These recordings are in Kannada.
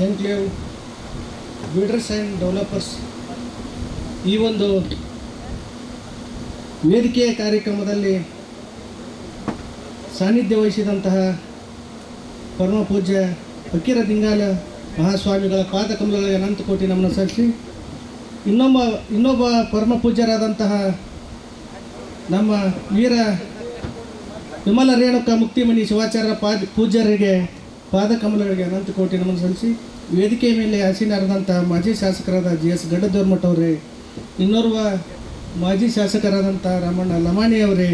ಎನ್ಕ್ಲೇವ್ ಬಿಲ್ಡರ್ಸ್ ಆ್ಯಂಡ್ ಡೆವಲಪರ್ಸ್ ಈ ಒಂದು ವೇದಿಕೆಯ ಕಾರ್ಯಕ್ರಮದಲ್ಲಿ ಸಾನ್ನಿಧ್ಯ ವಹಿಸಿದಂತಹ ಪರಮ ಪೂಜ್ಯ ಫಕೀರ ದಿಂಗಾಲ ಮಹಾಸ್ವಾಮಿಗಳ ಪಾದಕಮಲಗಳಿಗೆ ಅನಂತ ಕೋಟಿ ನಮನ ಸಲ್ಲಿಸಿ ಇನ್ನೊಬ್ಬ ಪರಮ ಪೂಜ್ಯರಾದಂತಹ ನಮ್ಮ ವೀರ ವಿಮಲ ರೇಣುಕ ಮುಕ್ತಿಮಣಿ ಶಿವಾಚಾರ್ಯ ಪೂಜ್ಯರಿಗೆ ಪಾದಕಮಲಗಳಿಗೆ ಅನಂತ ಕೋಟಿ ನಮನ ಸಲ್ಲಿಸಿ ವೇದಿಕೆ ಮೇಲೆ ಆಸೀನರಾದಂಥ ಮಾಜಿ ಶಾಸಕರಾದ GS ಗಡ್ಡದೋರ್ಮಠ ಅವರೇ, ಇನ್ನೋರ್ವ ಮಾಜಿ ಶಾಸಕರಾದಂಥ ರಾಮಣ್ಣ ಲಮಾಣಿ ಅವರೇ,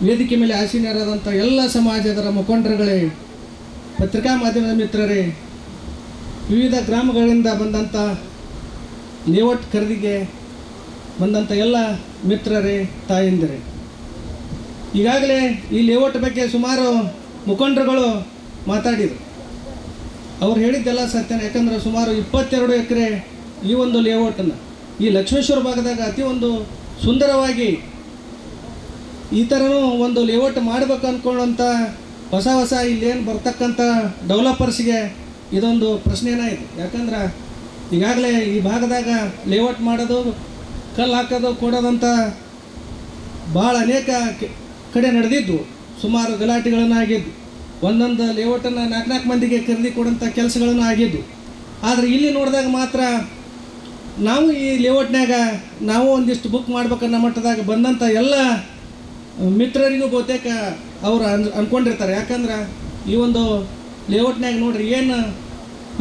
ವೇದಿಕೆ ಮೇಲೆ ಆಸೀನರಾದಂಥ ಎಲ್ಲ ಸಮಾಜದ ಮುಖಂಡರುಗಳೇ, ಪತ್ರಿಕಾ ಮಾಧ್ಯಮದ ಮಿತ್ರರೇ, ವಿವಿಧ ಗ್ರಾಮಗಳಿಂದ ಬಂದಂಥ ಲೇಔಟ್ ಖರೀದಿಗೆ ಬಂದಂಥ ಎಲ್ಲ ಮಿತ್ರರೇ, ತಾಯಂದಿರೇ, ಈಗಾಗಲೇ ಈ ಲೇಔಟ್ ಬಗ್ಗೆ ಸುಮಾರು ಮುಖಂಡರುಗಳು ಮಾತಾಡಿದರು. ಅವ್ರು ಹೇಳಿದ್ದೆಲ್ಲ ಸತ್ಯನ. ಯಾಕಂದ್ರೆ ಸುಮಾರು 22 ಎಕರೆ ಈ ಒಂದು ಲೇಔಟನ್ನು ಈ ಲಕ್ಷ್ಮೇಶ್ವರ ಭಾಗದಾಗ ಅತಿ ಒಂದು ಸುಂದರವಾಗಿ ಈ ಥರನೂ ಒಂದು ಲೇಔಟ್ ಮಾಡಬೇಕು ಅಂದ್ಕೊಳ್ಳೋಂಥ ಹೊಸ ಇಲ್ಲೇನು ಬರ್ತಕ್ಕಂಥ ಡೆವಲಪರ್ಸ್ಗೆ ಇದೊಂದು ಪ್ರಶ್ನೆನೇ ಇದೆ. ಯಾಕಂದ್ರೆ ಈಗಾಗಲೇ ಈ ಭಾಗದಾಗ ಲೇಔಟ್ ಮಾಡೋದು, ಕಲ್ಲು ಹಾಕೋದು, ಕೊಡೋದಂಥ ಭಾಳ ಅನೇಕ ಕಡೆ ನಡೆದಿದ್ದು, ಸುಮಾರು ಗಲಾಟೆಗಳನ್ನು ಆಗಿದ್ದು, ಒಂದೊಂದು ಲೇಔಟನ್ನು 4 ಮಂದಿಗೆ ಖರೀದಿ ಕೊಡೋಂಥ ಕೆಲಸಗಳನ್ನು ಆಗಿದ್ದು. ಆದರೆ ಇಲ್ಲಿ ನೋಡಿದಾಗ ಮಾತ್ರ ನಾವು ಈ ಲೇಔಟ್ನಾಗ ನಾವು ಒಂದಿಷ್ಟು ಬುಕ್ ಮಾಡ್ಬೇಕನ್ನೋ ಮಟ್ಟದಾಗ ಬಂದಂಥ ಎಲ್ಲ ಮಿತ್ರರಿಗೂ ಬಹುತೇಕ ಅವರು ಅಂದ್ಕೊಂಡಿರ್ತಾರೆ. ಯಾಕಂದ್ರೆ ಈ ಒಂದು ಲೇಔಟ್ನಾಗ ನೋಡ್ರಿ ಏನು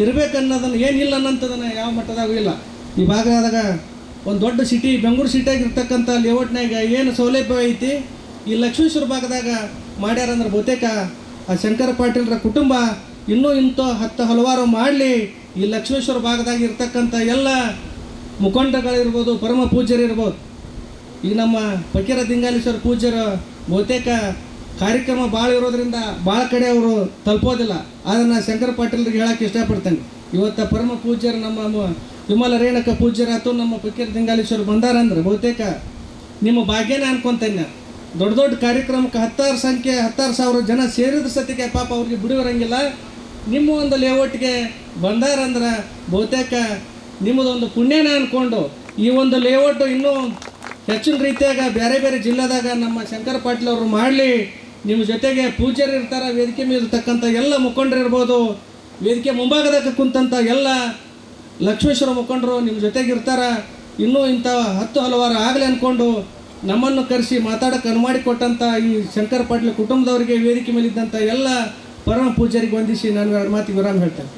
ಇರಬೇಕನ್ನೋದನ್ನು ಏನಿಲ್ಲ ಅನ್ನೋಂಥದನ್ನು ಯಾವ ಮಟ್ಟದಾಗೂ ಇಲ್ಲ. ಈ ಭಾಗದಾಗ ಒಂದು ದೊಡ್ಡ ಸಿಟಿ ಬೆಂಗಳೂರು ಸಿಟಿಯಾಗಿರ್ತಕ್ಕಂಥ ಲೇಔಟ್ನಾಗ ಏನು ಸೌಲಭ್ಯ ಐತಿ ಈ ಲಕ್ಷ್ಮೇಶ್ವರ ಭಾಗದಾಗ ಮಾಡ್ಯಾರಂದ್ರೆ ಬಹುತೇಕ ಆ ಶಂಕರ ಪಾಟೀಲ್ರ ಕುಟುಂಬ ಇನ್ನೂ ಹಲವಾರು ಮಾಡಲಿ. ಈ ಲಕ್ಷ್ಮೇಶ್ವರ ಭಾಗದಾಗ ಇರ್ತಕ್ಕಂಥ ಎಲ್ಲ ಮುಖಂಡಗಳಿರ್ಬೋದು, ಪರಮ ಪೂಜ್ಯರಿರ್ಬೋದು, ಈಗ ನಮ್ಮ ಫಕೀರ ದಿಂಗಾಲೇಶ್ವರ ಪೂಜ್ಯರು ಬಹುತೇಕ ಕಾರ್ಯಕ್ರಮ ಭಾಳ ಇರೋದ್ರಿಂದ ಭಾಳ ಕಡೆ ಅವರು ತಲುಪೋದಿಲ್ಲ. ಅದನ್ನು ಶಂಕರ ಪಾಟೀಲ್ರಿಗೆ ಹೇಳೋಕ್ಕೆ ಇಷ್ಟಪಡ್ತೇನೆ. ಇವತ್ತು ಪರಮ ಪೂಜ್ಯರು ನಮ್ಮ ವಿಮಲ ರೇಣುಕ ಪೂಜ್ಯರಾತು ನಮ್ಮ ಫಕೀರ ದಿಂಗಾಲೇಶ್ವರ ಬಂದಾರಂದ್ರೆ ಬಹುತೇಕ ನಿಮ್ಮ ಭಾಗ್ಯನೇ ಅನ್ಕೊತೇನೆ. ದೊಡ್ಡ ಕಾರ್ಯಕ್ರಮಕ್ಕೆ 10,000 ಜನ ಸೇರಿದ ಸತಿಗೆ ಪಾಪ ಅವ್ರಿಗೆ ಬಿಡುವಿರಂಗಿಲ್ಲ. ನಿಮ್ಮ ಒಂದು ಲೇಔಟ್ಗೆ ಬಂದಾರಂದ್ರೆ ಬಹುತೇಕ ನಿಮ್ಮದೊಂದು ಪುಣ್ಯನ ಅಂದ್ಕೊಂಡು ಈ ಒಂದು ಲೇಔಟು ಇನ್ನೂ ಹೆಚ್ಚಿನ ರೀತಿಯಾಗ ಬೇರೆ ಬೇರೆ ಜಿಲ್ಲೆದಾಗ ನಮ್ಮ ಶಂಕರ ಪಾಟೀಲ್ ಅವರು ಮಾಡಲಿ. ನಿಮ್ಮ ಜೊತೆಗೆ ಪೂಜ್ಯರು ಇರ್ತಾರೆ, ವೇದಿಕೆ ಮೇಲೆ ಇರ್ತಕ್ಕಂಥ ಎಲ್ಲ ಮುಖಂಡರು ಇರ್ಬೋದು, ವೇದಿಕೆ ಮುಂಭಾಗದಾಗ ಕುಂತಂಥ ಎಲ್ಲ ಲಕ್ಷ್ಮೇಶ್ವರ ಮುಖಂಡರು ನಿಮ್ಮ ಜೊತೆಗೆ ಇರ್ತಾರೆ. ಇನ್ನೂ ಇಂಥ ಹಲವಾರು ಆಗಲಿ ಅಂದ್ಕೊಂಡು ನಮ್ಮನ್ನು ಕರೆಸಿ ಮಾತಾಡೋಕ್ಕೆ ಅನುಮಾಡಿಕೊಟ್ಟಂಥ ಈ ಶಂಕರ ಪಾಟೀಲ್ ಕುಟುಂಬದವರಿಗೆ, ವೇದಿಕೆ ಮೇಲಿದ್ದಂಥ ಎಲ್ಲ ಪರಮ ಪೂಜ್ಯರಿಗೆ ವಂದಿಸಿ ನಾನು 2 ಮಾತಿಗೆ ವಿರಾಮ ಹೇಳ್ತೇನೆ.